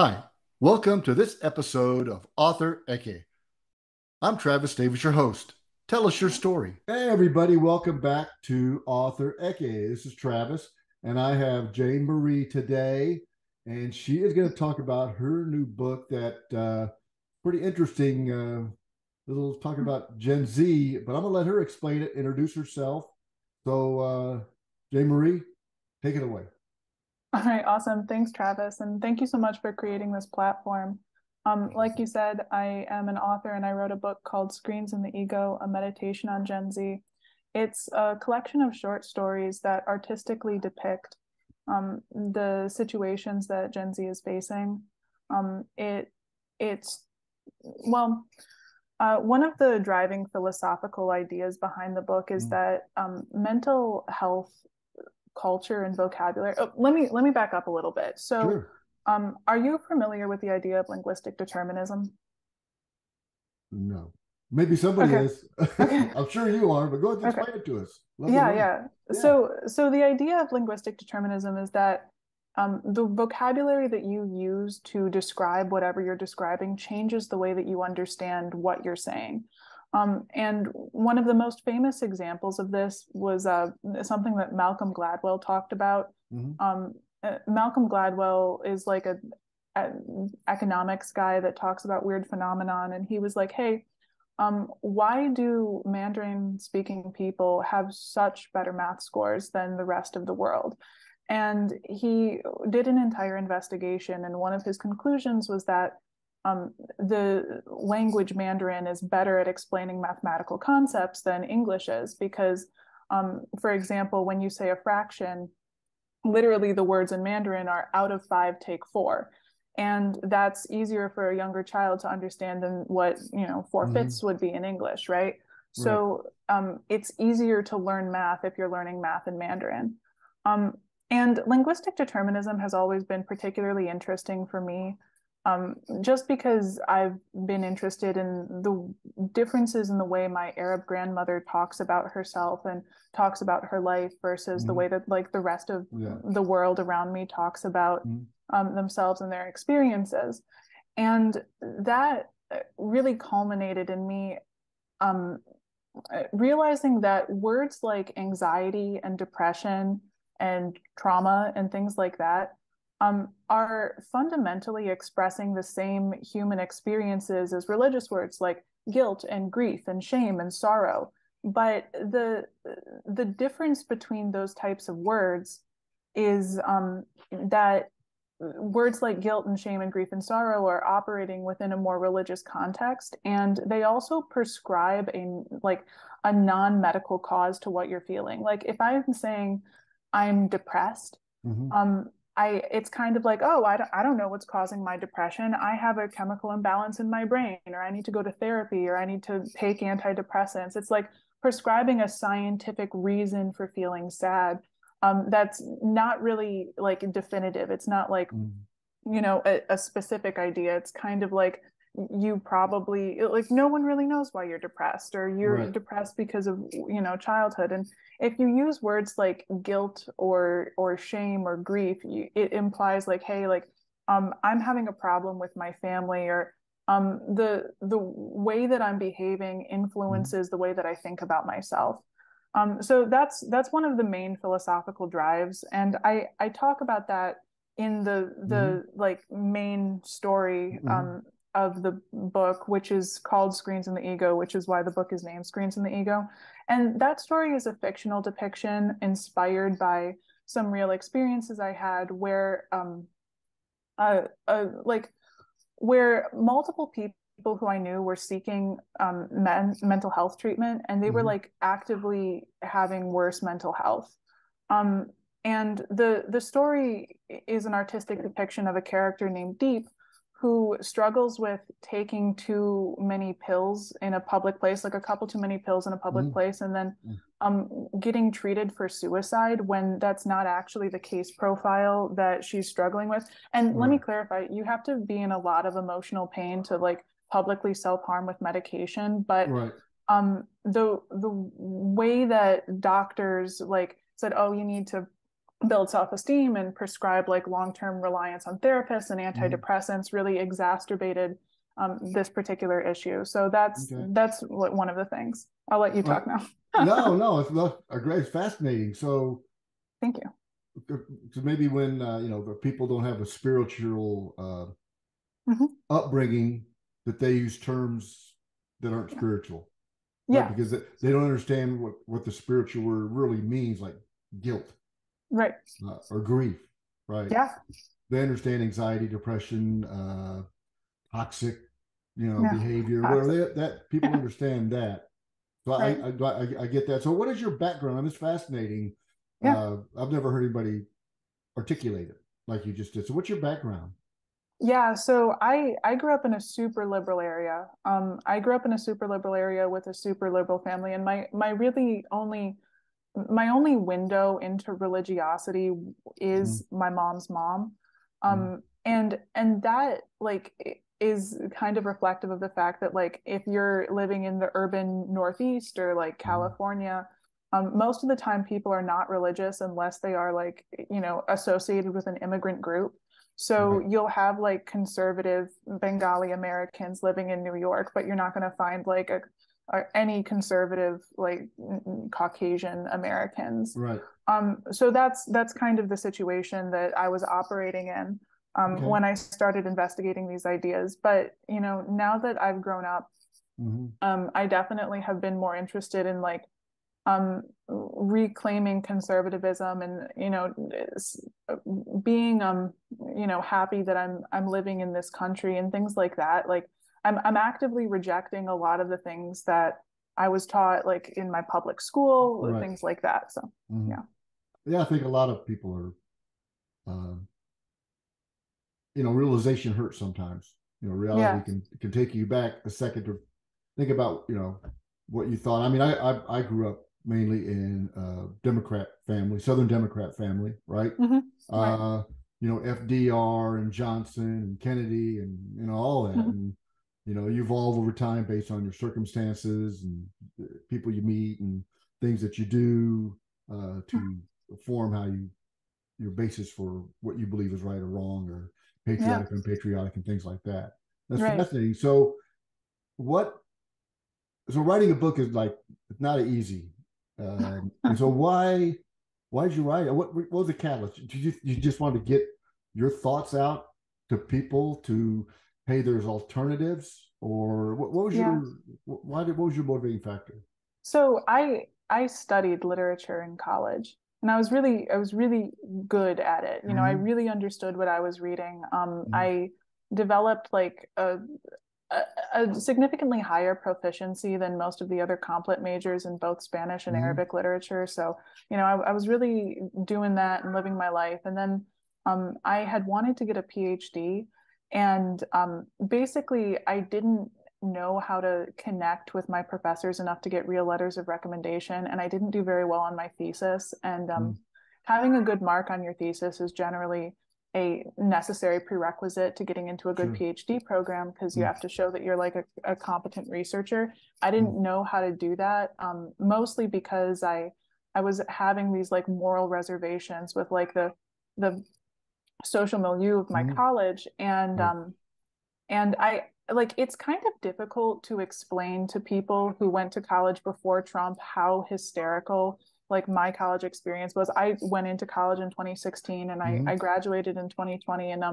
Hi, welcome to this episode of Author Eke. I'm Travis Davis, your host. Tell us your story. Hey, everybody, welcome back to Author Eke. This is Travis, and I have Jane Marie today, and she is going to talk about her new book that pretty interesting. Little talk about Gen Z, but I'm going to let her explain it, introduce herself. So, Jane Marie, take it away. All right, awesome. Thanks, Travis. And thank you so much for creating this platform. Like you said, I am an author and I wrote a book called Screens and the Ego, a meditation on Gen Z. It's a collection of short stories that artistically depict the situations that Gen Z is facing. It's well, one of the driving philosophical ideas behind the book is that mental health culture and vocabulary. Oh, let me back up a little bit. So, Sure. are you familiar with the idea of linguistic determinism? No. Maybe somebody Okay. is. Okay. I'm sure you are, but go ahead and Okay. explain it to us. Love to Yeah, learn. yeah. Yeah. So the idea of linguistic determinism is that the vocabulary that you use to describe whatever you're describing changes the way that you understand what you're saying. And one of the most famous examples of this was something that Malcolm Gladwell talked about. Hmm. Malcolm Gladwell is like a economics guy that talks about weird phenomenon, and he was like, "Hey, why do Mandarin speaking people have such better math scores than the rest of the world?" And he did an entire investigation, and one of his conclusions was that the language Mandarin is better at explaining mathematical concepts than English is, because, for example, when you say a fraction, literally the words in Mandarin are out of five, take four. And that's easier for a younger child to understand than what, four Hmm. fifths would be in English, right? Right. So it's easier to learn math if you're learning math in Mandarin. Um, and linguistic determinism has always been particularly interesting for me, just because I've been interested in the differences in the way my Arab grandmother talks about herself and talks about her life versus the Hmm. way that like the rest of Yeah. the world around me talks about Hmm. themselves and their experiences. And that really culminated in me um, realizing that words like anxiety and depression and trauma and things like that are fundamentally expressing the same human experiences as religious words like guilt and grief and shame and sorrow. But the difference between those types of words is that words like guilt and shame and grief and sorrow are operating within a more religious context, and they also prescribe a non-medical cause to what you're feeling. Like if I'm saying I'm depressed, Hmm. um it's kind of like, oh, I don't know what's causing my depression. I have a chemical imbalance in my brain, or I need to go to therapy, or I need to take antidepressants. It's like prescribing a scientific reason for feeling sad, that's not really like definitive. It's not like, Hmm. a specific idea. It's kind of like you probably like no one really knows why you're depressed, or you're Right. depressed because of childhood. And if you use words like guilt or shame or grief, it implies like, hey, like I'm having a problem with my family, or the way that I'm behaving Hmm. influences the way that I think about myself. So that's one of the main philosophical drives, and I talk about that in Hmm. the like main story Hmm. of the book, which is called Screens and the Ego, which is why the book is named Screens and the Ego. And that story is a fictional depiction inspired by some real experiences I had where like where multiple people who I knew were seeking mental health treatment, and they were Hmm. like actively having worse mental health. Um, and the story is an artistic depiction of a character named Deep who struggles with taking too many pills in a public place, like a couple too many pills in a public Hmm. place, and then getting treated for suicide when that's not actually the case profile that she's struggling with. And let me Right. clarify, you have to be in a lot of emotional pain to like publicly self-harm with medication, but Right. the way that doctors like said, oh, you need to build self-esteem and prescribe like long-term reliance on therapists and antidepressants really exacerbated this particular issue. So that's Okay. one of the things. I'll let you talk now. No, it's fascinating. So, Thank you. so maybe when the people don't have a spiritual Mm-hmm. upbringing, that they use terms that aren't spiritual, right? Yeah. Because they don't understand what the spiritual word really means, like guilt, Right. or grief, right? Yeah. They understand anxiety, depression, toxic, Yeah. behavior, Toxic. whatever that people understand that. So Right. I get that. So what is your background? It's fascinating. Yeah. I've never heard anybody articulate it like you just did. So what's your background? Yeah, so I grew up in a super liberal area. I grew up in a super liberal area with a super liberal family, and my only window into religiosity Mm-hmm. is my mom's mom. Mm-hmm. And that like is kind of reflective of the fact that like if you're living in the urban Northeast or like Mm-hmm. California, most of the time people are not religious unless they are like, associated with an immigrant group. So Right. you'll have like conservative Bengali Americans living in New York, but you're not going to find like any conservative like Caucasian Americans. Right. So that's kind of the situation that I was operating in Okay. when I started investigating these ideas. But now that I've grown up, Mm-hmm. I definitely have been more interested in like reclaiming conservatism and being happy that I'm living in this country and things like that. Like I'm actively rejecting a lot of the things that I was taught like in my public school, Right. things like that. So Mm-hmm. yeah. Yeah, I think a lot of people are, realization hurts sometimes. Reality Yeah. can take you back a second to think about, what you thought. I mean, I grew up mainly in Democrat family, Southern Democrat family, right? Mm-hmm. Right. Uh, FDR and Johnson and Kennedy and all that, Mm-hmm. and you evolve over time based on your circumstances and people you meet and things that you do to form your basis for what you believe is right or wrong, or Yeah. patriotic, unpatriotic, and things like that. That's Right. fascinating. So what? So writing a book is like it's not easy. And so why did you write it? What was the catalyst? You just want to get your thoughts out to people to, hey, there's alternatives, or what was Yeah. what was your motivating factor? So I studied literature in college and I was really good at it. I Mm-hmm. really understood what I was reading. Mm-hmm. I developed like a, a significantly higher proficiency than most of the other complet majors in both Spanish and Mm-hmm. Arabic literature. So, I was really doing that and living my life. And then I had wanted to get a PhD. And basically, I didn't know how to connect with my professors enough to get real letters of recommendation. And I didn't do very well on my thesis. And Mm-hmm. having a good mark on your thesis is generally a necessary prerequisite to getting into a good Sure. PhD program because you Mm-hmm. have to show that you're like a competent researcher. I Mm-hmm. didn't know how to do that, mostly because I was having these like moral reservations with like the social milieu of my Mm-hmm. college, and Right. I like it's kind of difficult to explain to people who went to college before Trump how hysterical like my college experience was. I went into college in 2016 and Mm-hmm. I graduated in 2020. And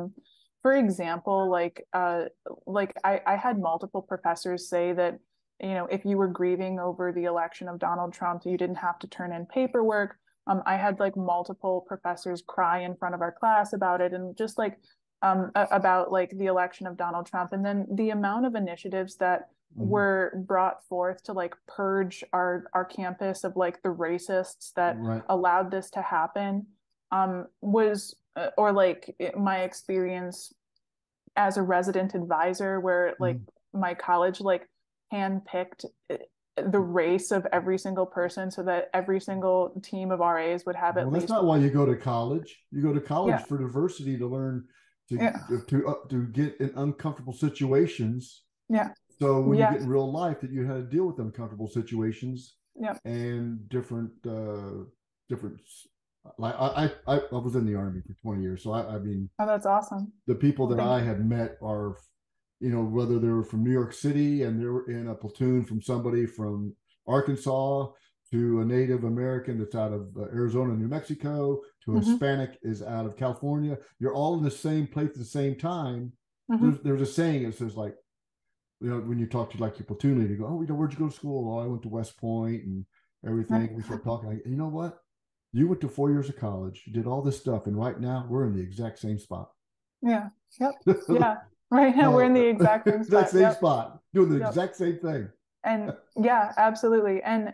for example, like I had multiple professors say that, if you were grieving over the election of Donald Trump, you didn't have to turn in paperwork. I had like multiple professors cry in front of our class about it, and just like about like the election of Donald Trump, and then the amount of initiatives that Mm-hmm. were brought forth to like purge our campus of like the racists that Right. allowed this to happen was or like my experience as a resident advisor where like Mm-hmm. my college like handpicked the race of every single person so that every single team of RAs would have Well, at that's least not why one. you go to college. You go to college Yeah. for diversity, to learn to Yeah. to get in uncomfortable situations. Yeah. So when you Yeah. get in real life, that you had to deal with uncomfortable situations Yeah. and different like I was in the Army for 20 years, so I mean, Oh, that's awesome. the people Well, that thank I you. have met are, whether they were from New York City and they were in a platoon from somebody from Arkansas, to a Native American that's out of Arizona, New Mexico, to a Hmm. Hispanic is out of California. You're all in the same place at the same time. Hmm. There's a saying that says, like, when you talk to like your platoon leader, you go, "Oh, where'd you go to school?" "Oh, I went to West Point," and everything. We start talking. Like, you know what? You went to 4 years of college. You did all this stuff, and right now we're in the exact same spot. Yeah. Yep. Yeah. Right now we're in the exact same That spot. same Yep. spot, doing the Yep. exact same thing. And yeah, absolutely. And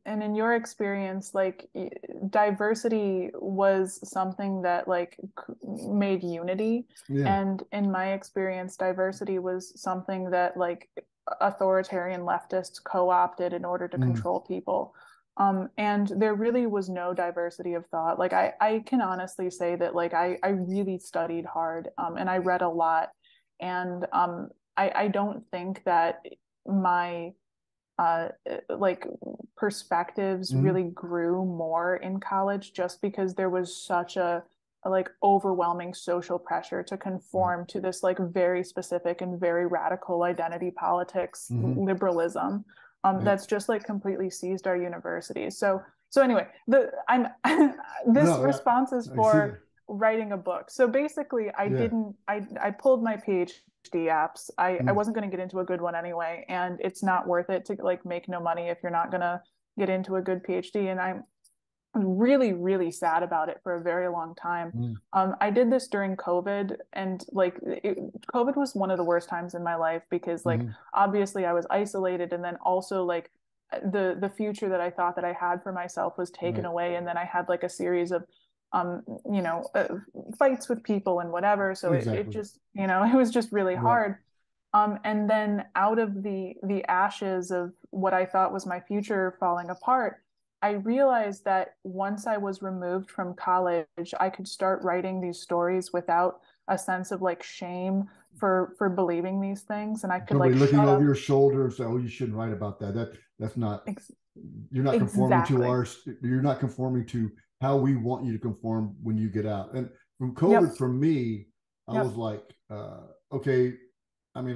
in your experience, like diversity was something that like made unity. Yeah. And in my experience, diversity was something that like authoritarian leftists co-opted in order to Mm, control people. And there really was no diversity of thought. Like I can honestly say that like I really studied hard, and I read a lot. And I don't think that my uh, like perspectives mm, really grew more in college just because there was such a like overwhelming social pressure to right. conform to this like very specific and very radical identity politics Mm-hmm. liberalism Yeah. that's just like completely seized our universities. So anyway, the I'm this No, response is I see for that. writing a book. So basically Yeah. I pulled my PhD apps. I Mm, wasn't going to get into a good one anyway, and it's not worth it to like make no money if you're not going to get into a good PhD. And I'm really, really sad about it for a very long time. mm, I did this during COVID, and like COVID was one of the worst times in my life because like mm, obviously I was isolated, and then also like the future that I thought that I had for myself was taken right. away, and then I had like a series of um you know uh, fights with people and whatever. So it Exactly. just it was just really Right. hard. And then out of the ashes of what I thought was my future falling apart, I realized that once I was removed from college, I could start writing these stories without a sense of like shame for believing these things, and I could Somebody like looking shut over up. your shoulder and say, "Oh, you shouldn't write about that. That's not. Ex- You're not conforming to exactly. our. You're not conforming to how we want you to conform when you get out." And from Yep. COVID, for me, I was Yep. like, okay. I mean,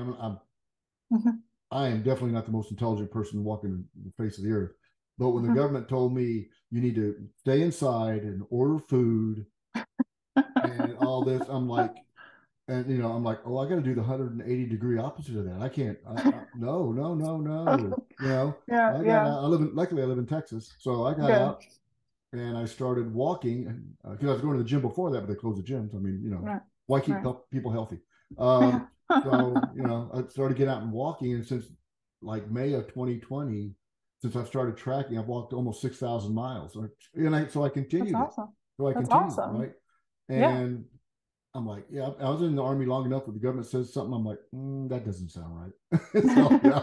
Hmm. I am definitely not the most intelligent person walking the face of the earth. But when the Hmm. government told me you need to stay inside and order food and all this, I'm like, and I'm like, oh, I got to do the 180-degree opposite of that. I can't. No, no, no, no. Yeah. I got Yeah. out. Luckily, I live in Texas, so I got Good. out and I started walking because I was going to the gym before that, but they closed the gyms. I mean, Right. why keep Right. people healthy? So I started getting out and walking, and since like May of 2020, since I started tracking, I've walked almost 6,000 miles, so I That's continued it. awesome. So I That's continued, awesome. right? Yeah. And I'm like, yeah, I was in the Army long enough where the government says something. I'm like, that doesn't sound right. So yeah,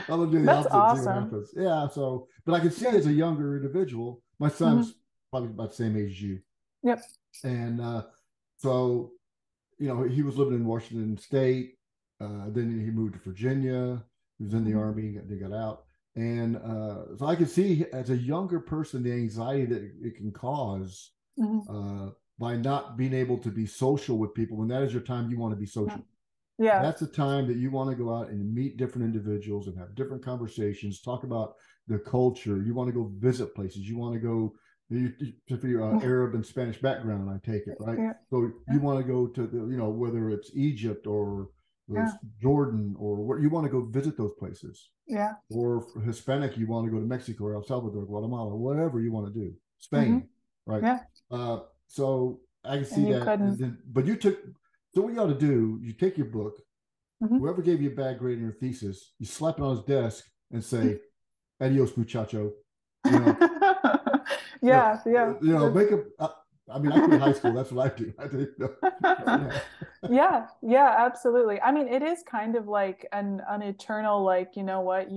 I'm gonna do the That's opposite and see what awesome. happens. Yeah. So, but I can see Good. as a younger individual, my Hmm. son's probably about the same age as you, Yep. and so he was living in Washington State. Then he moved to Virginia. He was in the Hmm. Army. They got out, and so I could see as a younger person the anxiety that it can cause Hmm. uh, by not being able to be social with people. When that is your time, you want to be Yeah. social. Yeah. That's the time that you want to go out and meet different individuals and have different conversations, talk about the culture. You want to go visit places. You want to go, if you're Arab and Spanish background, I take it, right? Yeah. So Yeah. you want to go to whether it's Egypt or Yeah. Jordan, or what, you want to go visit those places. Yeah. Or for Hispanic, you want to go to Mexico or El Salvador, Guatemala, whatever you want to do. Hmm. Spain, right? Yeah. So I can see And you that. And couldn't. then, but so what you ought to do, you take your book, Hmm. whoever gave you a bad grade in your thesis, you slap it on his desk and say, "Adios, muchacho." You know, Yeah. Yeah. That's make a. I mean, I quit high school. That's what I do. I do. yeah, yeah, absolutely. I mean, it is kind of like an eternal, like, you know what,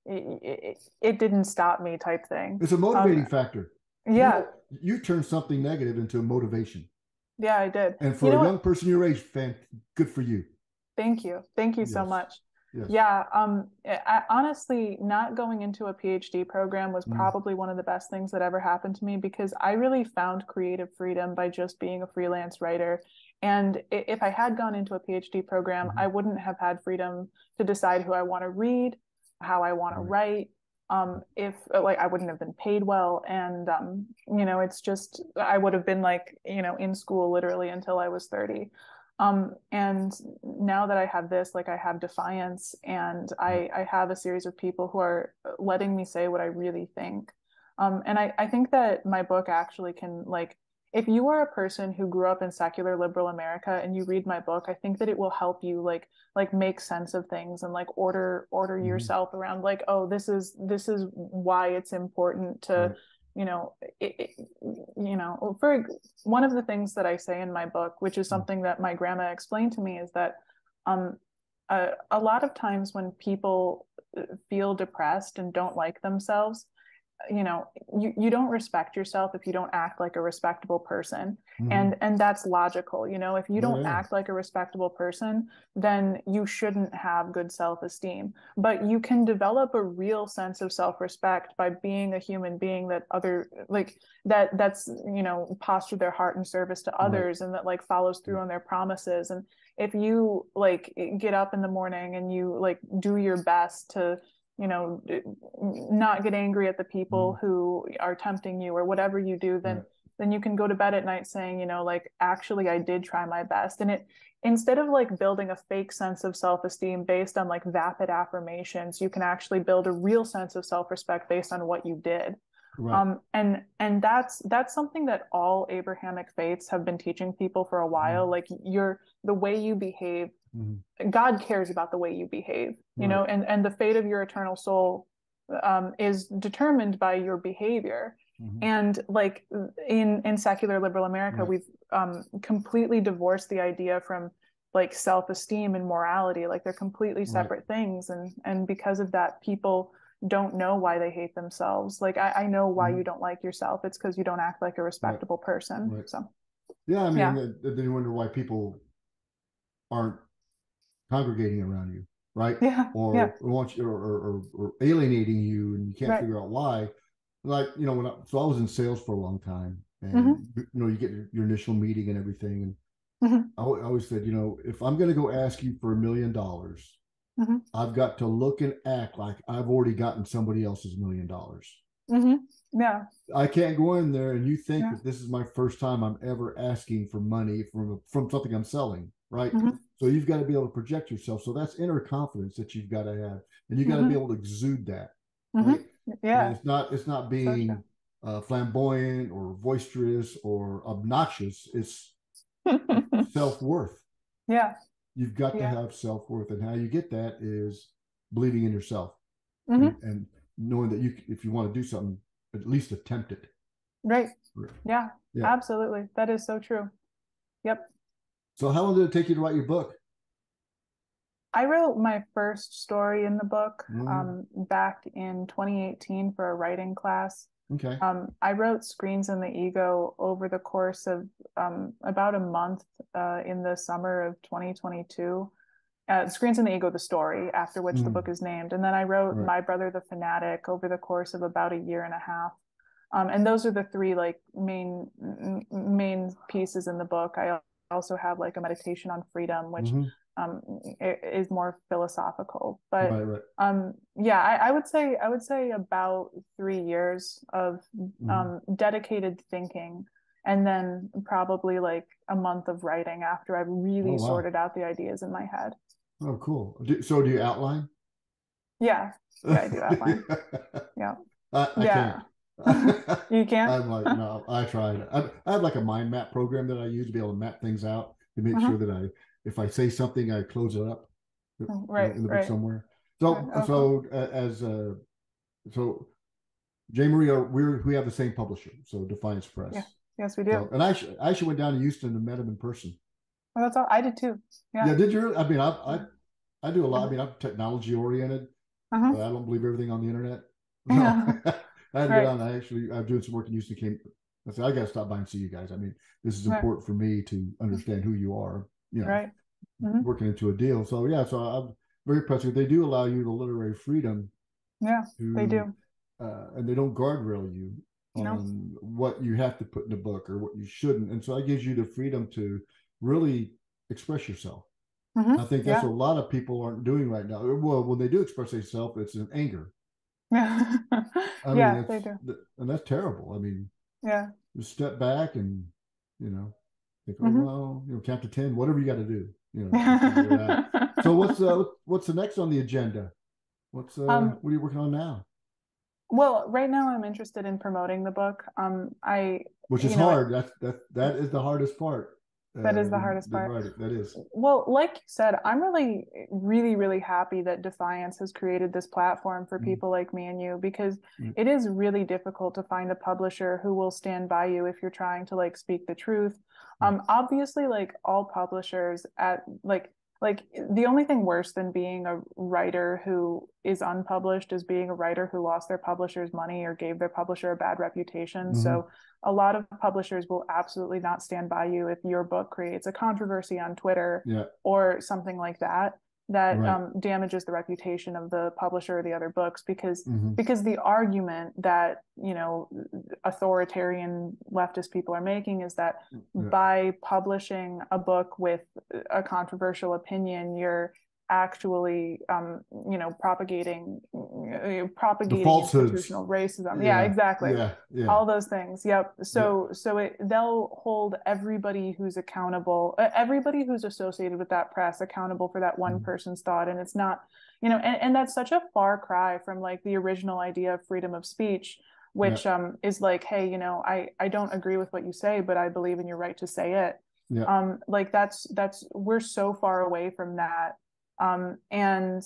it didn't stop me type thing. It's a motivating factor. Yeah, You turn something negative into a motivation, yeah, I did. and You for a know young what? person your age, good for you. Thank you. Thank you so Yes. much. Yes. Yeah. Honestly, not going into a PhD program was probably one of the best things that ever happened to me, because I really found creative freedom by just being a freelance writer. And if I had gone into a PhD program, I wouldn't have had freedom to decide who I want to read, how I want to write. If like I wouldn't have been paid well, and it's just I would have been like in school literally until I was 30. And now that I have this, like I have defiance, and I have a series of people who are letting me say what I really think. And I think that my book actually can, like, if you are a person who grew up in secular liberal America and you read my book, I think that it will help you like make sense of things, and like order yourself around, like, oh, this is why it's important to, you know, for one of the things that I say in my book, which is something that my grandma explained to me, is that um, a lot of times when people feel depressed and don't like themselves, you don't respect yourself if you don't act like a respectable person. And that's logical. If you don't act like a respectable person, then you shouldn't have good self-esteem. But you can develop a real sense of self-respect by being a human being that other like that's posture their heart in service to others, and that like follows through on their promises. And if you like get up in the morning and you like do your best to not get angry at the people who are tempting you, or whatever you do, then you can go to bed at night saying, like, actually I did try my best. And it, instead of like building a fake sense of self-esteem based on like vapid affirmations, you can actually build a real sense of self-respect based on what you did. And that's something that all Abrahamic faiths have been teaching people for a while. Like the way you behave, God cares about the way you behave, and the fate of your eternal soul is determined by your behavior. And like in secular liberal America, we've completely divorced the idea from like self-esteem and morality. Like they're completely separate things. And because of that, people don't know why they hate themselves. Like I know why you don't like yourself. It's because you don't act like a respectable person. So yeah, I mean, then you wonder why people aren't congregating around you, right? Or want you, or alienating you, and you can't figure out why. Like when I was in sales for a long time, and you get your initial meeting and everything, and I always said, if I'm going to go ask you for $1,000,000, I've got to look and act like I've already gotten somebody else's $1,000,000. Yeah. I can't go in there and you think that this is my first time I'm ever asking for money from something I'm selling, right? So you've got to be able to project yourself. So that's inner confidence that you've got to have, and you got to be able to exude that, right? Yeah. And it's not being flamboyant or boisterous or obnoxious. It's self-worth. Yeah. You've got to have self-worth, and how you get that is believing in yourself, and knowing that if you want to do something, at least attempt it. Right. Yeah. Absolutely. That is so true. Yep. So how long did it take you to write your book? I wrote my first story in the book back in 2018 for a writing class. Okay. I wrote Screens in the Ego over the course of about a month in the summer of 2022. Screens in the Ego, the story, after which the book is named. And then I wrote My Brother the Fanatic over the course of about a year and a half. And those are the three like main pieces in the book. I also have like a meditation on freedom, which is more philosophical. But I would say about 3 years of dedicated thinking, and then probably like a month of writing after I've really sorted out the ideas in my head. Oh, cool. So do you outline? Yeah, I do outline. Yeah. I can't. You can't? I'm like, no, I tried. I have like a mind map program that I use to be able to map things out, to make sure that if I say something, I close it up in the book somewhere. So Jay Maria, we have the same publisher, so Defiance Press. Yeah. Yes, we do. So, and I actually went down to Houston and met him in person. Well, that's all. I did too. Yeah. Did you? I mean, I do a lot. I mean, I'm technology oriented, but I don't believe everything on the internet. So I had to go down. I'm doing some work in Houston. I said, I got to stop by and see you guys. I mean, this is important for me to understand who you are. Working into a deal. So yeah, so very pressing. They do allow you the literary freedom Yeah, they to, do. and they don't guardrail you No. on what you have to put in the book or what you shouldn't. And so that gives you the freedom to really express yourself. I think that's Yeah. what a lot of people aren't doing right now. Well, when they do express themselves, it's in anger. Yeah. I mean, Yeah, it's they do. and that's terrible. I mean, Yeah. just step back and you know think, oh Hmm. well, count to 10, whatever you got to do, to figure it out. So what's the next on the agenda? Um, What are you working on now? well, right now I'm interested in promoting the book. Which is You know, hard. That is the hardest part. that is the hardest In part. writing. That is. Well, like you said, I'm really, really, really happy that Defiance has created this platform for Mm-hmm. people like me and you, because it is really difficult to find a publisher who will stand by you if you're trying to like speak the truth. Yeah. Obviously, like all publishers at like the only thing worse than being a writer who is unpublished is being a writer who lost their publisher's money or gave their publisher a bad reputation. Mm-hmm. So a lot of publishers will absolutely not stand by you if your book creates a controversy on Twitter Yeah. or something like that that Right. damages the reputation of the publisher or the other books, Mm-hmm. because the argument that authoritarian leftist people are making is that Yeah. by publishing a book with a controversial opinion, you're actually propagating The falsehoods. institutional racism. Yeah, Yeah. exactly. Yeah. Yeah. All those things. Yep. Yeah. So they'll hold everybody who's accountable, everybody who's associated with that press accountable for that one Mm-hmm. person's thought. And it's not, and that's such a far cry from like the original idea of freedom of speech, Yeah. which is like, hey, I don't agree with what you say, but I believe in your right to say it. Yeah. Like that's we're so far away from that. And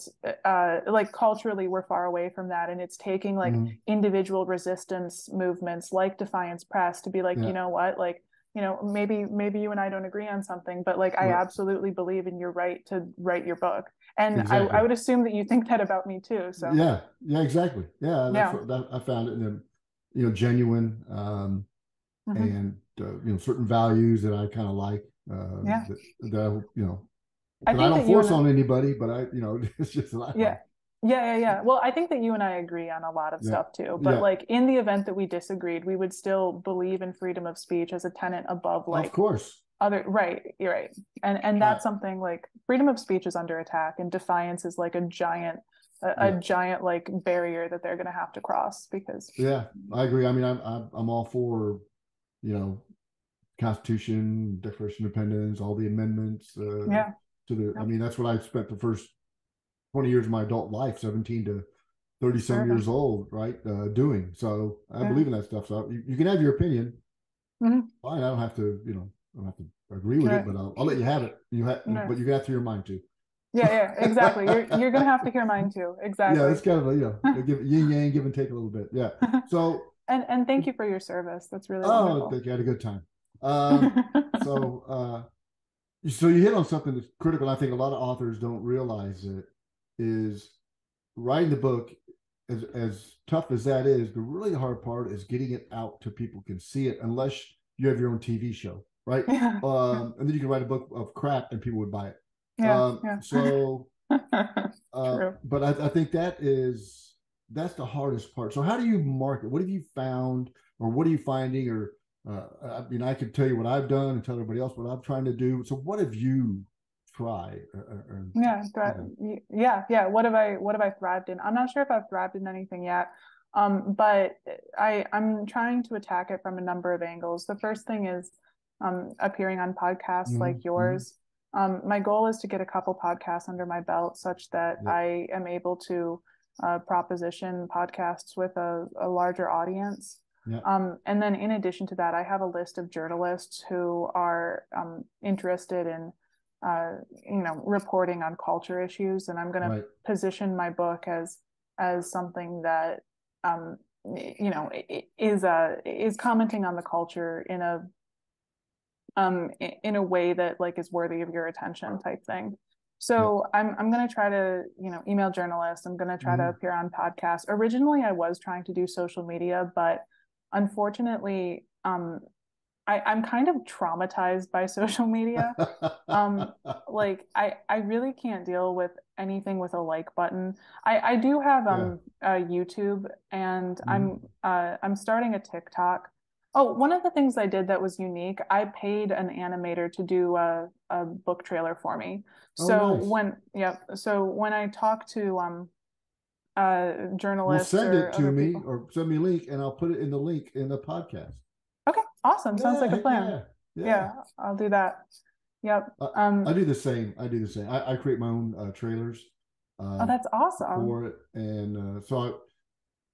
like culturally we're far away from that, and it's taking like Mm-hmm. individual resistance movements like Defiance Press to be like, Yeah. you know what, like, maybe you and I don't agree on something, but like I Right. absolutely believe in your right to write your book. And I Exactly. would assume that you think that about me too. So Yeah. Yeah. Exactly. Yeah. That's yeah. what I found it in genuine, Mm-hmm. and certain values that I kind of like, Yeah. that I that I think don't that you force and on anybody, but I it's just that I yeah. like. Yeah. Well, I think that you and I agree on a lot of Yeah. stuff too. But Yeah. like in the event that we disagreed, we would still believe in freedom of speech as a tenet above Of like course. other, right. You're right. And I, that's something like freedom of speech is under attack, and Defiance is like a giant yeah. giant like barrier that they're gonna have to cross because Yeah. I agree. I mean, I'm all for you know Constitution, Declaration of Independence, all the amendments, yeah. to the. I Yep. mean, that's what I spent the first 20 years of my adult life, 17 to 30 some Serving. years old, right? Doing. So I Yeah. believe in that stuff. So you can have your opinion. Mm-hmm. Fine. I don't have to, I don't have to agree with it, Right. but I'll let you have it. Right. But you got through your mind too. Yeah, exactly. You're gonna have to hear mine too. Yeah, Exactly. it's kind of a, they give yin yang, give and take a little bit. Yeah. So, And thank you for your service. That's really oh, I wonderful. think you had a good time. So, so you hit on something that's critical. I think a lot of authors don't realize it is writing the book, as tough as that is, the really hard part is getting it out to people can see it, unless you have your own TV show, right? Yeah. And then you can write a book of crap and people would buy it. Yeah. Yeah. So, True. but I think that's the hardest part. So how do you market? What have you found, or what are you finding? Or I mean, I could tell you what I've done and tell everybody else what I'm trying to do. So what have you tried? Yeah. You know? Yeah. What have I thrived in? I'm not sure if I've thrived in anything yet. But I'm trying to attack it from a number of angles. The first thing is appearing on podcasts Mm-hmm, like mm-hmm. yours. My goal is to get a couple podcasts under my belt such that Yep. I am able to proposition podcasts with a larger audience. Yep. And then in addition to that, I have a list of journalists who are interested in reporting on culture issues, and I'm going to Right. position my book as something that is commenting on the culture in a way that like is worthy of your attention type thing. So Yep. I'm going to try to email journalists. I'm going to try to Mm-hmm. appear on podcasts. Originally, I was trying to do social media, but unfortunately, I'm kind of traumatized by social media. Um, like I really can't deal with anything with a like button. I do have Yeah. YouTube, and Mhm. I'm starting a TikTok. Oh, one of the things I did that was unique, I paid an animator to do a book trailer for me. Oh, So nice. when yeah, so when I talk to Well, journalists send or it to other me people. or send me a link and I'll put it in the link in the podcast. Okay, awesome. Sounds Yeah, like a heck plan. yeah. Yeah. Yeah, I'll do that. Yep. I do the same. I do the same. I create my own trailers Oh, uh, that's awesome. for it. And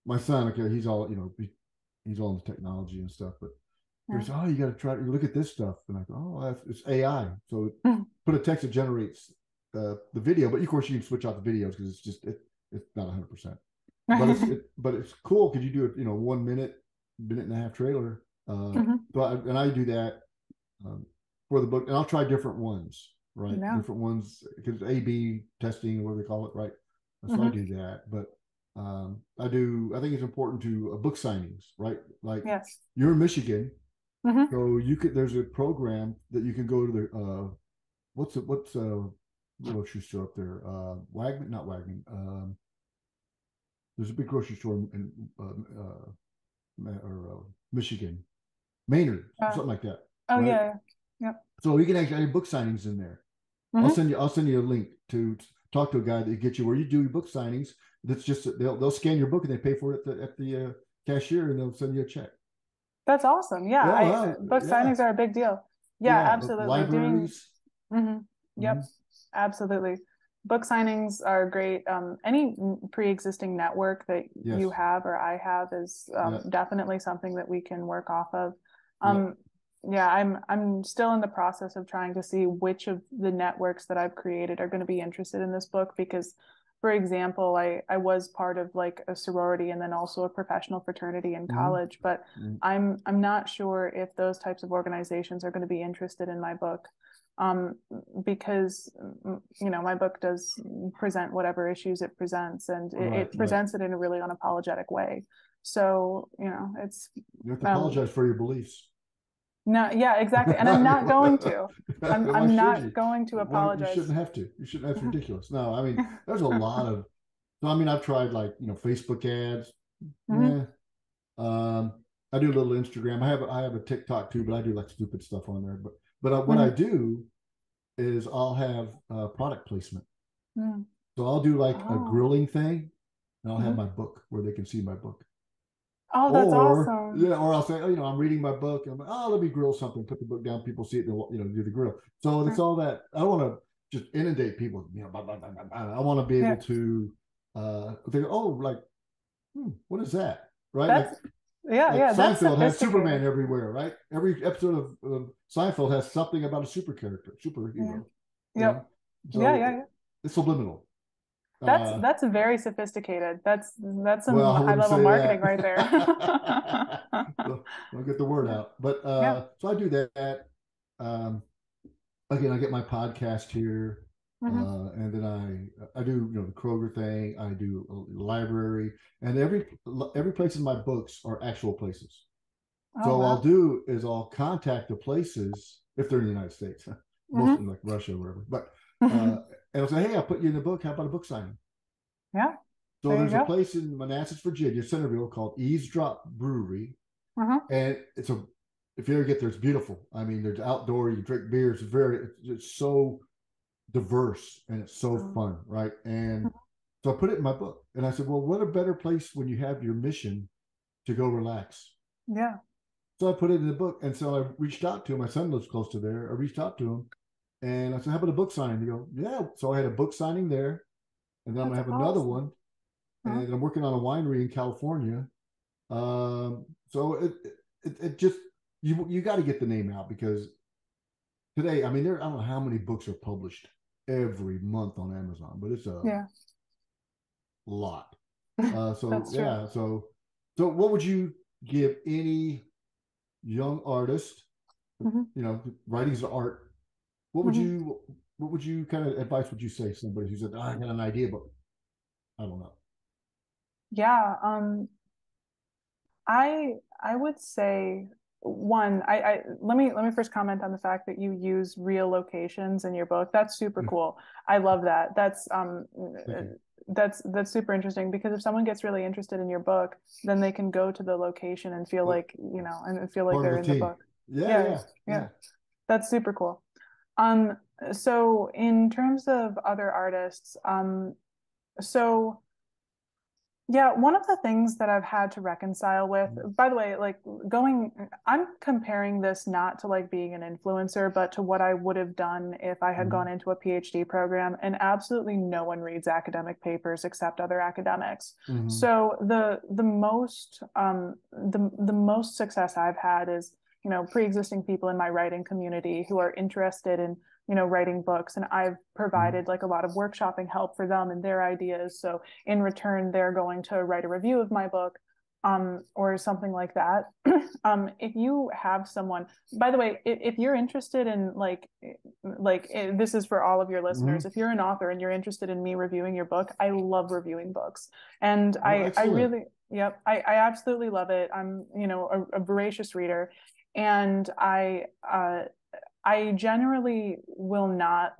my son, okay, he's all, he's all into technology and stuff, but he Yeah. said, oh, you got to try to look at this stuff. And I go, oh, it's AI. So put a text that generates the video, but of course you can switch out the videos because it's not 100%. But it's cool because you do it, 1 minute and a half trailer. Mhm. And I do that um, for the book, and I'll try different ones, right? Yeah. Different ones because A/B testing, what do they call it, right? So I Hmm. do that, but I do. I think it's important to book signings, right? Like Yes. you're in Michigan, Hmm. so you could. There's a program that you can go to the what's grocery store up there? Wagman, not Wagman. There's a big grocery store in Michigan, Maynard, Uh, something like that, oh right? yeah. Yep. So you can actually have book signings in there. Hmm. I'll send you a link to talk to a guy that gets you where you do your book signings. That's just they'll scan your book and they pay for it at the cashier and they'll send you a check. That's awesome. Yeah. Oh I wow, book yeah, signings are a big deal. Yeah, yeah. absolutely. Doing. Libraries. Hmm. Mm-hmm. Yep. Absolutely. Book signings are great. Any pre-existing network that you Yes. have or I have is Yeah. definitely something that we can work off of. Yeah. Um, yeah, I'm still in the process of trying to see which of the networks that I've created are going to be interested in this book because, for example, I was part of like a sorority and then also a professional fraternity in Mm-hmm. college, but Mm-hmm. I'm not sure if those types of organizations are going to be interested in my book. Um, because my book does present whatever issues it presents, and Right. it Right. presents it in a really unapologetic way. So it's You have to um, apologize for your beliefs. no, yeah, exactly. And I'm not going to. Why I'm should not you? going to Why you apologize. shouldn't have to? You shouldn't. That's ridiculous. No, I mean, there's a lot of. So I mean, I've tried like Facebook ads. Hmm. Yeah. I do a little Instagram. I have a TikTok too, but I do like stupid stuff on there. But what I Hmm. do is I'll have product placement. Hmm. So I'll do like a Oh. grilling thing, and I'll have Hmm. my book where they can see my book. Oh, that's Or awesome. yeah, or I'll say, I'm reading my book, and I'm like, oh, let me grill something. Put the book down. People see it. They'll do the grill. So it's all that. I don't want to just inundate people. Blah, blah, blah, blah, blah. I want to be able Yeah, to think, oh, like, what is that? Right? that's yeah, Like yeah, that's Seinfeld has sophisticated. Superman everywhere, right? Every episode of Seinfeld has something about a Yeah. superhero. You Yep. know, Yeah, so yeah, yeah. it's subliminal. That's very sophisticated. That's Well, some I high wouldn't level say marketing that. right there. Don't get the word Yeah. out. But Yeah. so I do that. Um, Again, I get my podcast here, Hmm. and then I do the Kroger thing. I do a library, and every place in my books are actual places. Oh So I'll wow. do is I'll contact the places if they're in the United States, most of them Hmm. like Russia or whatever. But and I'll say, hey, I'll put you in the book. How about a book signing? Yeah. So There you there's a go. place in Manassas, Virginia, Centerville called Eavesdrop Brewery, Hmm. and if you ever get there, it's beautiful. I mean, there's outdoor, you drink beers. It's so diverse and it's so Um, fun, right? And so I put it in my book, and I said, well, what a better place when you have your mission to go relax. yeah. So I put it in the book, and so I reached out to him. My son lives close to there. I reached out to him, and I said, how about a book signing? He go, yeah. So I had a book signing there, and then I'm That's gonna have another awesome. one, Uh-huh. and I'm working on a winery in California. So it just you got to get the name out because today, I mean, I don't know how many books are published every month on Amazon, but it's a Yeah. lot. So That's true. yeah, so what would you give any young artist? Hmm. Writing's an art. What would Hmm. you what would you kind of advice would you say to somebody who said, I got an idea, but I don't know. Yeah. I would say. one, I let me first comment on the fact that you use real locations in your book. That's super cool. I love that. That's super interesting, because if someone gets really interested in your book, then they can go to the location and feel like, and feel like Part of they're the in the team. book. Yeah, Yeah, yeah, yeah. yeah. That's super cool. Um, so in terms of other artists, so yeah, one of the things that I've had to reconcile with, by the way, like I'm comparing this not to like being an influencer, but to what I would have done if I had gone into a PhD program, and absolutely no one reads academic papers except other academics. So the most success I've had is, pre-existing people in my writing community who are interested in, writing books, and I've provided like a lot of workshopping help for them and their ideas. So in return, they're going to write a review of my book, or something like that. If you have someone, by the way, if you're interested in this is for all of your listeners. If you're an author and you're interested in me reviewing your book, I love reviewing books, and I really, yep, I absolutely love it. I'm, a voracious reader, and I generally will not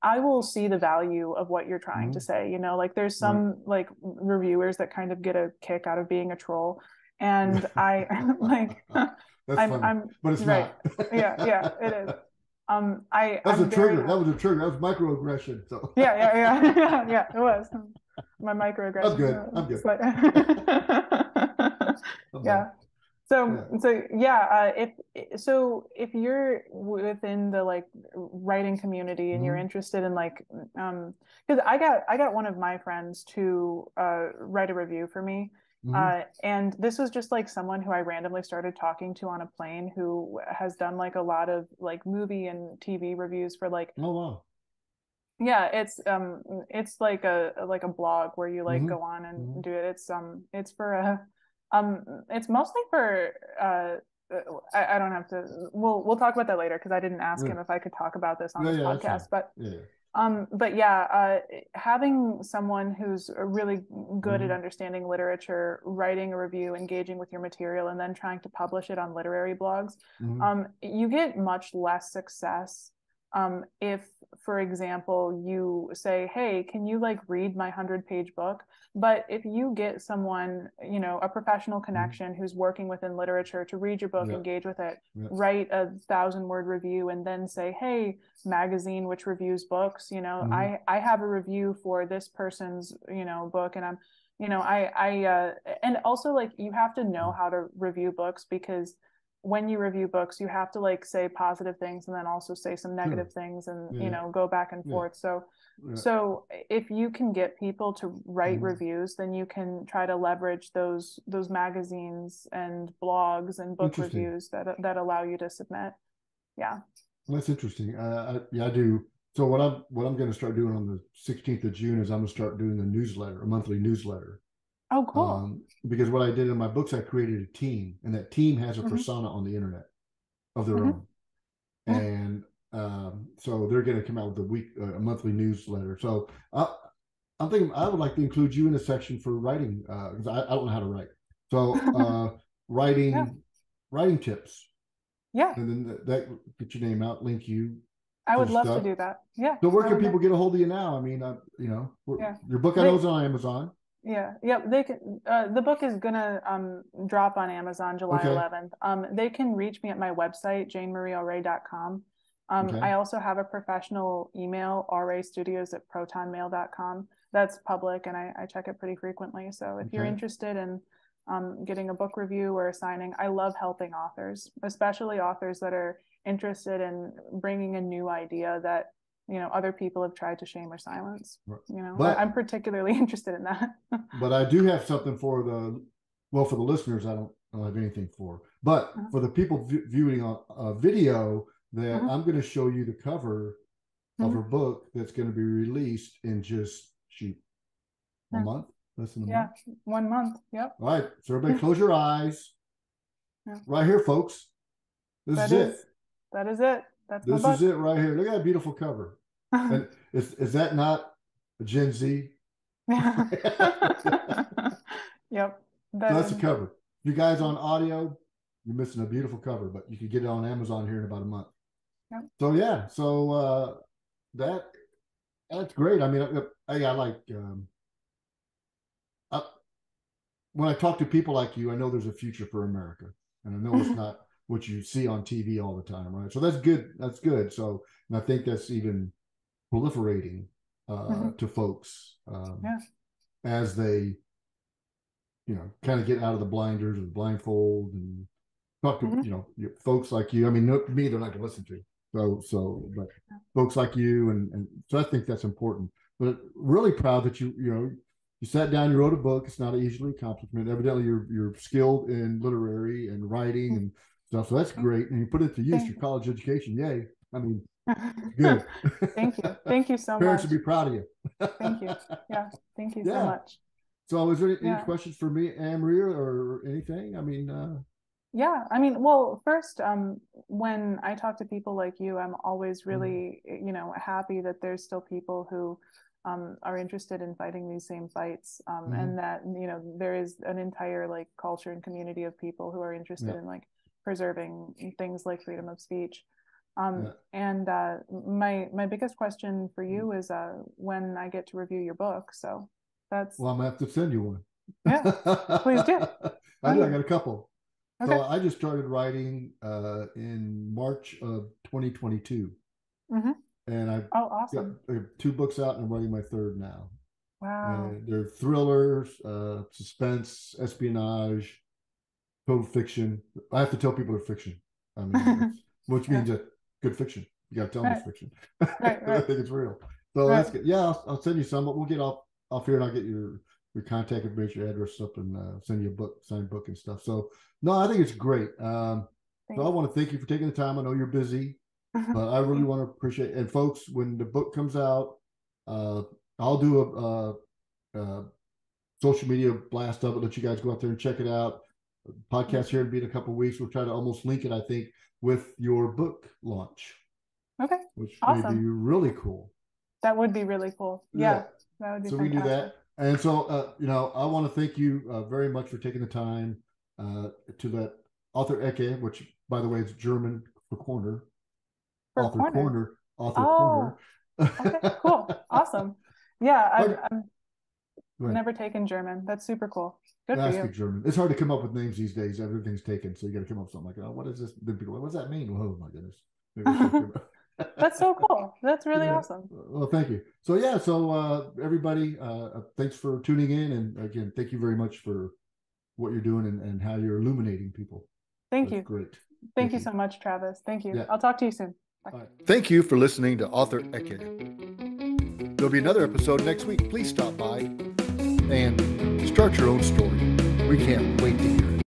I will see the value of what you're trying to say. Like there's some like reviewers that kind of get a kick out of being a troll. And I like That's funny, I'm but it's right. not. Yeah, it is. That was I'm a trigger. very That was a trigger. That was microaggression. So yeah, it was my I'm microaggression. good. I'm good. Like, I'm yeah. done. So, Yeah. so yeah, if you're within the like writing community and you're interested in because I got one of my friends to write a review for me, and this was just like someone who I randomly started talking to on a plane, who has done like a lot of like movie and TV reviews for like. Oh wow. Yeah, it's like a blog where you like go on and do it. It's for a it's mostly for I don't have to, we'll talk about that later, because I didn't ask him if I could talk about this on this podcast. But yeah, having someone who's really good at understanding literature, writing a review, engaging with your material, and then trying to publish it on literary blogs, you get much less success if, for example, you say, hey, can you like read my 100-page book? But if you get someone, a professional connection who's working within literature to read your book, engage with it, write a 1,000-word review, and then say, hey, magazine which reviews books, I have a review for this person's, book, and I'm, and also like you have to know how to review books, because when you review books, you have to like say positive things and then also say some negative things, and go back and forth. So if you can get people to write reviews, then you can try to leverage those magazines and blogs and book reviews that allow you to submit. Yeah, that's interesting. I do. So what I'm going to start doing on the 16th of June is I'm going to start doing a monthly newsletter. Oh, cool. Because what I did in my books, I created a team, and that team has a persona on the internet of their own. And so they're going to come out with a monthly newsletter. So I'm thinking I would like to include you in a section for writing, because I don't know how to write. So writing tips. Yeah. And then that get your name out, link you. I would love to do that. Yeah. So where can people get a hold of you now? I mean, your book I know is on Amazon. Yeah. They can. The book is gonna drop on Amazon July 11th. They can reach me at my website, janemarieauret.com. I also have a professional email, auretstudios@protonmail.com. That's public, and I check it pretty frequently. So if you're interested in getting a book review or a signing, I love helping authors, especially authors that are interested in bringing a new idea that other people have tried to shame or silence. But I'm particularly interested in that. But I do have something for the listeners. I don't have anything for, but for the people viewing on video, that I'm going to show you the cover of her book that's going to be released in just a month, less than a month. 1 month. Yep. All right, so everybody close your eyes. Right here, folks. This is it. That is it. This is it right here. Look at that beautiful cover. And is that not a Gen Z? Yep. That's the cover. You guys on audio, you're missing a beautiful cover, but you can get it on Amazon here in about a month. Yep. So yeah, so that's great. I mean, I like when I talk to people like you, I know there's a future for America, and I know it's not what you see on TV all the time, right? So that's good. That's good. So, and I think that's even proliferating to folks as they, kind of get out of the blinders or the blindfold and talk to folks like you. I mean, me, they're not going to listen to. But folks like you, and so I think that's important. But really proud that you sat down, you wrote a book. It's not easily accomplishment. Evidently, you're skilled in literary and writing and stuff. So that's great. And you put it to use, your college education. Yay! I mean, good. Thank you so much. Parents should be proud of you. Thank you. Yeah, thank you so much. So, is there any questions for me, Anne-Marie, or anything? I mean, yeah, I mean, well, first, when I talk to people like you, I'm always really, happy that there's still people who are interested in fighting these same fights, and that there is an entire culture and community of people who are interested in preserving things like freedom of speech. And my biggest question for you is when I get to review your book. So that's I'm gonna have to send you one. Yeah, please do. I got a couple. Okay. So I just started writing in March of 2022. And I've got 2 books out, and I'm writing my 3rd now. Wow. And they're thrillers, suspense, espionage, total fiction. I have to tell people they're fiction. I mean, which means that good fiction. You got to tell them it's fiction. Right. I think it's real. So that's good. Yeah, I'll send you some, but we'll get off here, and I'll get your contact information, your address up, and send you a book, signed book and stuff. So no, I think it's great. So I want to thank you for taking the time. I know you're busy, but I really want to appreciate it. And folks, when the book comes out, I'll do a social media blast of it. Let you guys go out there and check it out. Podcast here to be in a couple of weeks. We'll try to almost link it, I think, with your book launch. Okay. Which may be really cool. That would be really cool. Yeah. That would be fantastic. We can do that. And so, I want to thank you very much for taking the time to that Author Ecke, which, by the way, is German for corner. Author corner. Okay, cool. Awesome. Yeah, I've never taken German. That's super cool. Good for you. I speak German. It's hard to come up with names these days. Everything's taken, so you got to come up with something like, oh, what is this? Then people are like, what does that mean? Oh my goodness. That's so cool. That's really awesome. Well, thank you. So everybody, thanks for tuning in, and again, thank you very much for what you're doing and how you're illuminating people. Thank you. Great. Thank you so much, Travis. Thank you. I'll talk to you soon. Bye. Right. Thank you for listening to Author Ecke. There'll be another episode next week. Please stop by and start your own story. We can't wait to hear it.